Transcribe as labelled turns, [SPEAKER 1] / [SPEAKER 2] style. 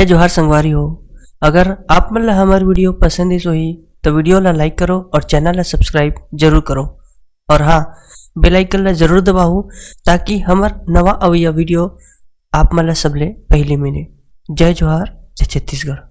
[SPEAKER 1] जोहार संगवारी हो। अगर आप मन ला हमार वीडियो पसंद है सोही तो वीडियो ला लाइक करो और चैनल ला सब्सक्राइब जरूर करो। और हाँ, बेल आइकन ला जरूर दबाओ ताकि हमार नवा अवैया वीडियो आप मन ला सबले पहले मिले। जय जोहार, जय छत्तीसगढ़।